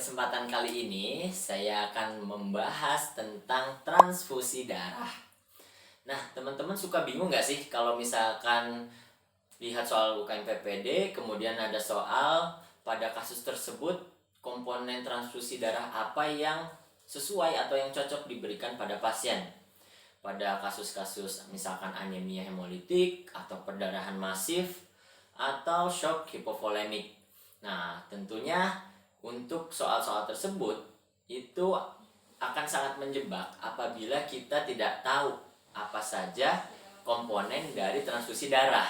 kesempatan kali ini saya akan membahas tentang transfusi darah. Nah, teman-teman suka bingung nggak sih kalau misalkan lihat soal UKM PPD, kemudian ada soal pada kasus tersebut komponen transfusi darah apa yang sesuai atau yang cocok diberikan pada pasien. Pada kasus-kasus misalkan anemia hemolitik atau perdarahan masif atau shock hipovolemik. Nah, tentunya untuk soal-soal tersebut itu akan sangat menjebak apabila kita tidak tahu apa saja komponen dari transfusi darah.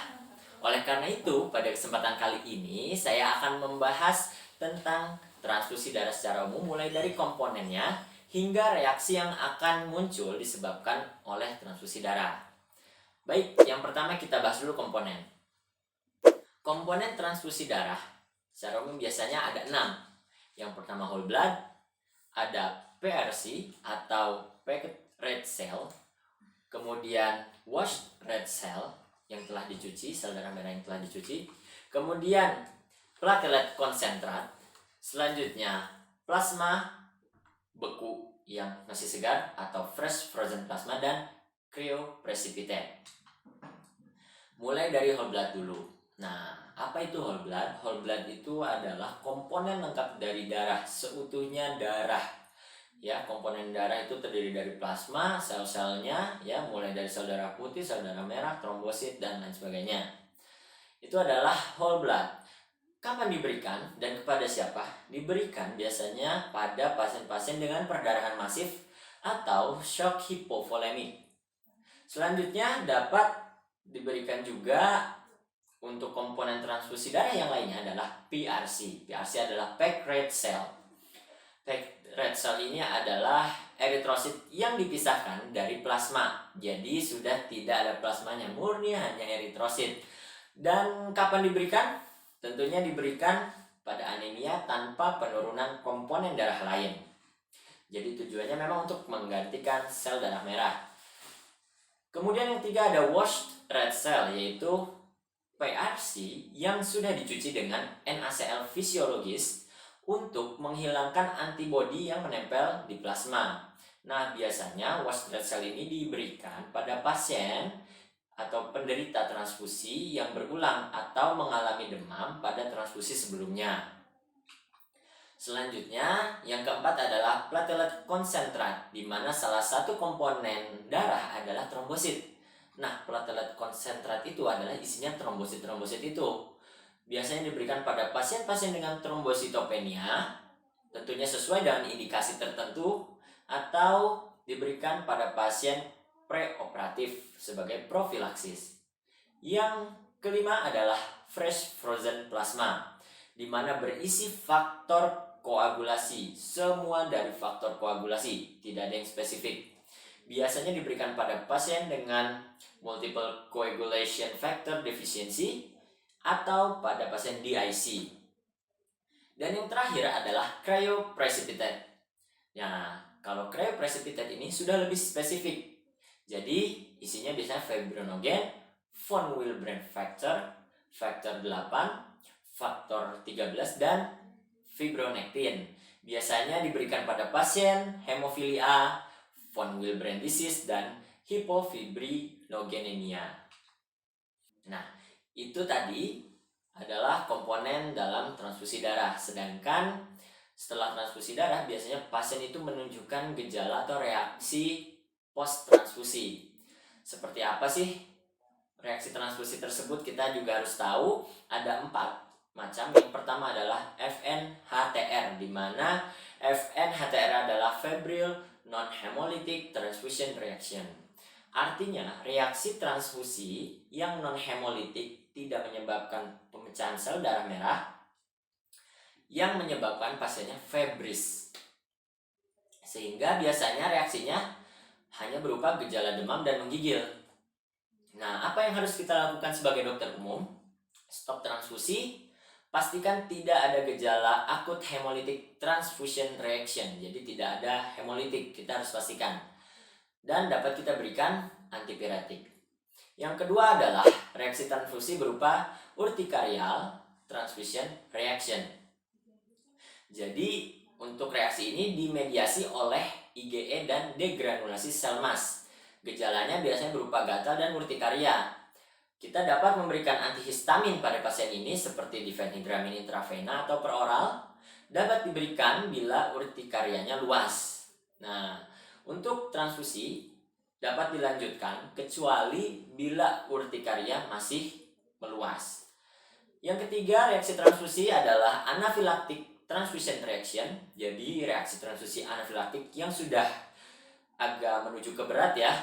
Oleh karena itu, pada kesempatan kali ini saya akan membahas tentang transfusi darah secara umum mulai dari komponennya hingga reaksi yang akan muncul disebabkan oleh transfusi darah. Baik, yang pertama kita bahas dulu komponen. Komponen transfusi darah secara umum biasanya ada 6. Yang pertama whole blood, ada PRC atau packed red cell, kemudian washed red cell yang telah dicuci, sel darah merah yang telah dicuci, kemudian platelet konsentrat, selanjutnya plasma beku yang masih segar atau fresh frozen plasma, dan cryoprecipitate. Mulai dari whole blood dulu. Nah, apa itu whole blood? Whole blood itu adalah komponen lengkap dari darah, seutuhnya darah. Ya, komponen darah itu terdiri dari plasma, sel-selnya, ya, mulai dari sel darah putih, sel darah merah, trombosit, dan lain sebagainya. Itu adalah whole blood. Kapan diberikan dan kepada siapa? Diberikan biasanya pada pasien-pasien dengan perdarahan masif atau shock hipovolemik. Selanjutnya dapat diberikan juga untuk komponen transfusi darah yang lainnya adalah PRC. PRC adalah packed red cell. Packed red cell ini adalah eritrosit yang dipisahkan dari plasma. Jadi sudah tidak ada plasmanya, murni hanya eritrosit. Dan kapan diberikan? Tentunya diberikan pada anemia tanpa penurunan komponen darah lain. Jadi tujuannya memang untuk menggantikan sel darah merah. Kemudian yang ketiga ada washed red cell, yaitu PRC yang sudah dicuci dengan NaCl fisiologis untuk menghilangkan antibodi yang menempel di plasma. Nah, biasanya washed red cell ini diberikan pada pasien atau penderita transfusi yang berulang atau mengalami demam pada transfusi sebelumnya. Selanjutnya, yang keempat adalah platelet konsentrat, di mana salah satu komponen darah adalah trombosit. Nah, platelet konsentrat itu adalah isinya trombosit-trombosit itu. Biasanya diberikan pada pasien-pasien dengan trombositopenia, tentunya sesuai dengan indikasi tertentu, atau diberikan pada pasien preoperatif sebagai profilaksis. Yang kelima adalah fresh frozen plasma, di mana berisi faktor koagulasi, semua dari faktor koagulasi, tidak ada yang spesifik. Biasanya diberikan pada pasien dengan multiple coagulation factor deficiency atau pada pasien DIC. Dan yang terakhir adalah cryoprecipitate. Nah, kalau cryoprecipitate ini sudah lebih spesifik. Jadi, isinya biasanya fibrinogen, von Willebrand factor, faktor 8, faktor 13, dan fibronectin. Biasanya diberikan pada pasien hemofilia, von Willebrand disease, dan hypofibrinogenemia. Nah, itu tadi adalah komponen dalam transfusi darah. Sedangkan setelah transfusi darah, biasanya pasien itu menunjukkan gejala atau reaksi post transfusi. Seperti apa sih reaksi transfusi tersebut? Kita juga harus tahu ada 4 macam. Yang pertama adalah FNHTR, di mana FNHTR adalah febrile non-hemolytic transfusion reaction. Artinya, reaksi transfusi yang non-hemolytik tidak menyebabkan pemecahan sel darah merah, yang menyebabkan pasiennya febris. Sehingga biasanya reaksinya hanya berupa gejala demam dan menggigil. Nah, apa yang harus kita lakukan sebagai dokter umum? Stop transfusi, pastikan tidak ada gejala akut hemolytic transfusion reaction. Jadi tidak ada hemolitik, kita harus pastikan. Dan dapat kita berikan antipiretik. Yang kedua adalah reaksi transfusi berupa urtikarial transfusion reaction. Jadi untuk reaksi ini dimediasi oleh IgE dan degranulasi sel emas. Gejalanya biasanya berupa gatal dan urtikaria. Kita dapat memberikan antihistamin pada pasien ini seperti difenhidramin intravena atau per oral. Dapat diberikan bila urtikarianya luas. Nah, untuk transfusi dapat dilanjutkan kecuali bila urtikaria masih meluas. Yang ketiga, reaksi transfusi adalah anaphylactic transfusion reaction. Jadi reaksi transfusi anafilaktik yang sudah agak menuju ke berat ya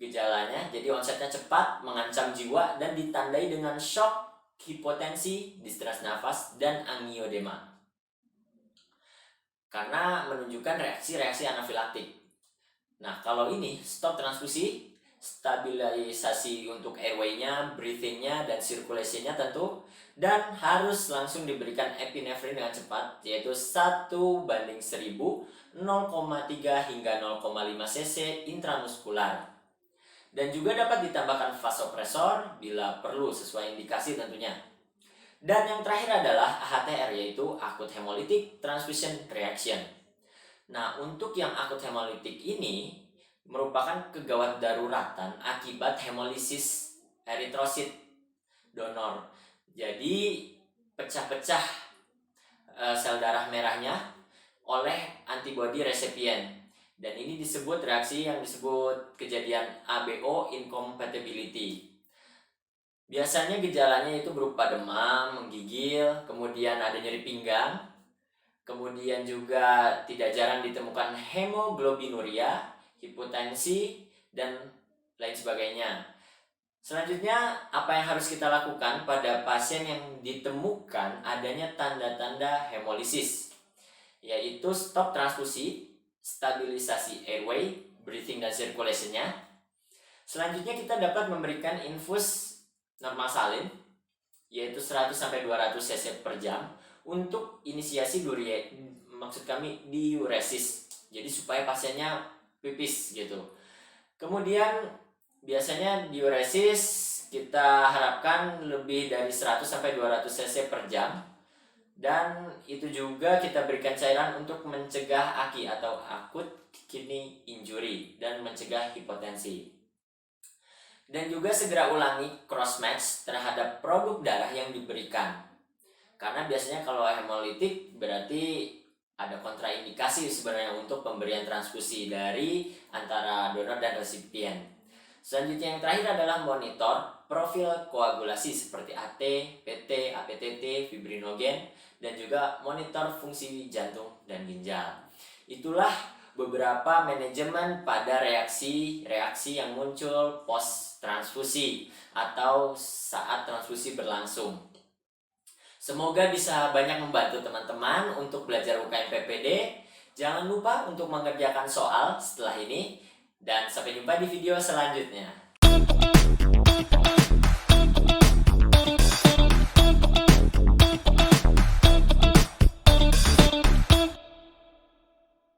gejalanya. Jadi onsetnya cepat, mengancam jiwa dan ditandai dengan shock, hipotensi, distress nafas dan angiodema. Karena menunjukkan reaksi-reaksi anafilaktik. Nah, kalau ini stop transfusi, stabilisasi untuk airway-nya, breathing-nya, dan circulation-nya tentu, dan harus langsung diberikan epinefrin dengan cepat, yaitu 1:1000, 0,3 hingga 0,5 cc intramuskular. Dan juga dapat ditambahkan vasopresor bila perlu sesuai indikasi tentunya. Dan yang terakhir adalah AHTR, yaitu Acute Hemolytic Transfusion Reaction. Nah, untuk yang akut hemolitik ini merupakan kegawat daruratan akibat hemolisis eritrosit donor. Jadi pecah-pecah sel darah merahnya oleh antibody resipient. Dan ini disebut reaksi yang disebut kejadian ABO incompatibility. Biasanya gejalanya itu berupa demam, menggigil, kemudian ada nyeri pinggang, kemudian juga tidak jarang ditemukan hemoglobinuria, hipotensi, dan lain sebagainya. Selanjutnya, apa yang harus kita lakukan pada pasien yang ditemukan adanya tanda-tanda hemolisis? Yaitu stop transfusi, stabilisasi airway, breathing dan circulation-nya. Selanjutnya kita dapat memberikan infus normal salin, yaitu 100-200 cc per jam, untuk inisiasi maksud kami diuresis, jadi supaya pasiennya pipis gitu. Kemudian biasanya diuresis kita harapkan lebih dari 100-200 cc per jam, dan itu juga kita berikan cairan untuk mencegah AKI atau acute kidney injury dan mencegah hipotensi. Dan juga segera ulangi cross match terhadap produk darah yang diberikan. Karena biasanya kalau hemolitik berarti ada kontraindikasi sebenarnya untuk pemberian transfusi dari antara donor dan resipien. Selanjutnya yang terakhir adalah monitor profil koagulasi seperti AT, PT, APTT, fibrinogen, dan juga monitor fungsi jantung dan ginjal. Itulah beberapa manajemen pada reaksi-reaksi yang muncul post transfusi atau saat transfusi berlangsung. Semoga bisa banyak membantu teman-teman untuk belajar UKM PPD. Jangan lupa untuk mengerjakan soal setelah ini, dan sampai jumpa di video selanjutnya.